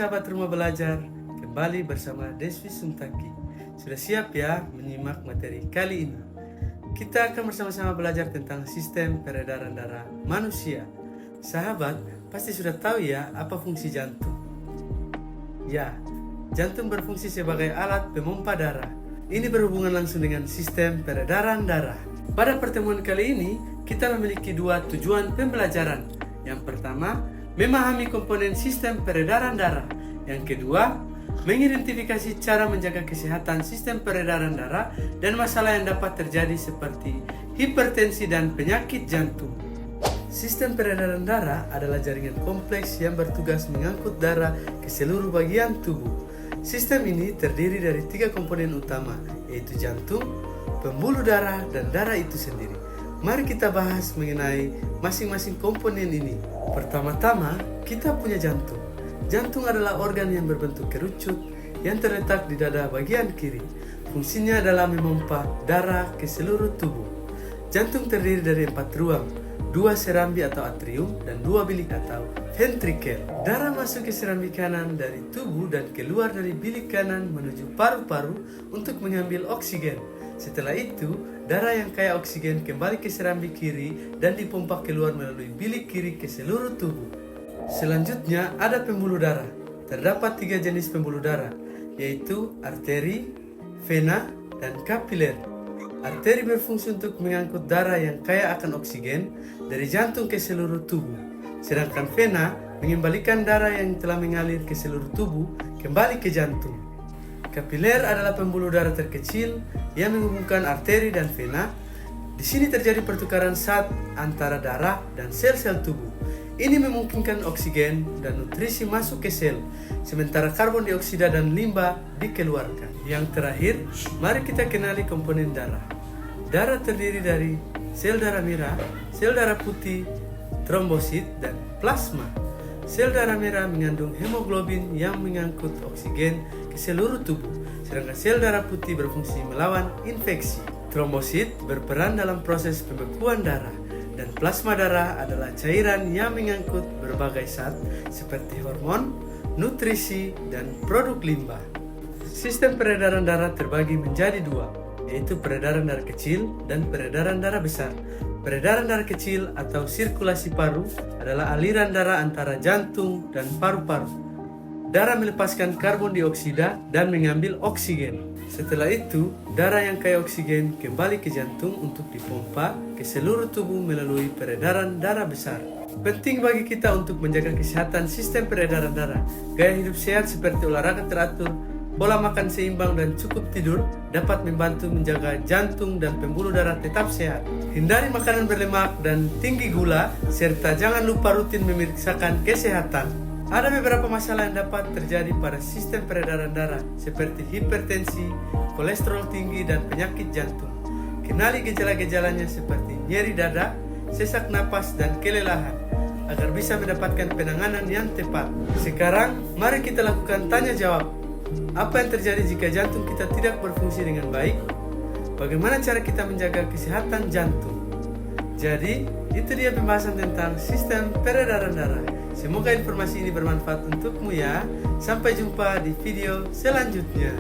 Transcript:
sahabat rumah belajar, kembali bersama Deswi Suntaki. Sudah siap ya menyimak materi kali ini? Kita akan bersama-sama belajar tentang sistem peredaran darah manusia. Sahabat, pasti sudah tahu ya apa fungsi jantung. Ya, jantung berfungsi sebagai alat pemompa darah. Ini berhubungan langsung dengan sistem peredaran darah. Pada pertemuan kali ini, kita memiliki dua tujuan pembelajaran. Yang pertama, memahami komponen sistem peredaran darah. Yang kedua, mengidentifikasi cara menjaga kesehatan sistem peredaran darah dan masalah yang dapat terjadi seperti hipertensi dan penyakit jantung. Sistem peredaran darah adalah jaringan kompleks yang bertugas mengangkut darah ke seluruh bagian tubuh. Sistem ini terdiri dari 3 komponen utama, yaitu jantung, pembuluh darah, dan darah itu sendiri. Mari kita bahas mengenai masing-masing komponen ini. Pertama-tama, kita punya jantung. Jantung adalah organ yang berbentuk kerucut yang terletak di dada bagian kiri. Fungsinya adalah memompa darah ke seluruh tubuh. Jantung terdiri dari 4 ruang, 2 serambi atau atrium dan 2 bilik atau ventrikel. Darah masuk ke serambi kanan dari tubuh dan keluar dari bilik kanan menuju paru-paru untuk mengambil oksigen. Setelah itu, darah yang kaya oksigen kembali ke serambi kiri dan dipompa keluar melalui bilik kiri ke seluruh tubuh. Selanjutnya ada pembuluh darah. Terdapat 3 jenis pembuluh darah, yaitu arteri, vena, dan kapiler. Arteri berfungsi untuk mengangkut darah yang kaya akan oksigen dari jantung ke seluruh tubuh. Sedangkan vena mengembalikan darah yang telah mengalir ke seluruh tubuh kembali ke jantung. Kapiler adalah pembuluh darah terkecil yang menghubungkan arteri dan vena. Di sini terjadi pertukaran zat antara darah dan sel-sel tubuh. Ini memungkinkan oksigen dan nutrisi masuk ke sel, sementara karbon dioksida dan limbah dikeluarkan. Yang terakhir, mari kita kenali komponen darah. Darah terdiri dari sel darah merah, sel darah putih, trombosit, dan plasma. Sel darah merah mengandung hemoglobin yang mengangkut oksigen ke seluruh tubuh, sedangkan sel darah putih berfungsi melawan infeksi. Trombosit berperan dalam proses pembekuan darah, dan plasma darah adalah cairan yang mengangkut berbagai zat seperti hormon, nutrisi, dan produk limbah. Sistem peredaran darah terbagi menjadi 2, yaitu peredaran darah kecil dan peredaran darah besar. Peredaran darah kecil atau sirkulasi paru adalah aliran darah antara jantung dan paru-paru. Darah melepaskan karbon dioksida dan mengambil oksigen. Setelah itu, darah yang kaya oksigen kembali ke jantung untuk dipompa ke seluruh tubuh melalui peredaran darah besar. Penting bagi kita untuk menjaga kesehatan sistem peredaran darah. Gaya hidup sehat seperti olahraga teratur, pola makan seimbang, dan cukup tidur dapat membantu menjaga jantung dan pembuluh darah tetap sehat. Hindari makanan berlemak dan tinggi gula, serta jangan lupa rutin memeriksakan kesehatan. Ada beberapa masalah yang dapat terjadi pada sistem peredaran darah, seperti hipertensi, kolesterol tinggi, dan penyakit jantung. Kenali gejala-gejalanya seperti nyeri dada, sesak napas, dan kelelahan, agar bisa mendapatkan penanganan yang tepat. Sekarang, mari kita lakukan tanya jawab. Apa yang terjadi jika jantung kita tidak berfungsi dengan baik? Bagaimana cara kita menjaga kesehatan jantung? Jadi, itu dia pembahasan tentang sistem peredaran darah. Semoga informasi ini bermanfaat untukmu ya. Sampai jumpa di video selanjutnya.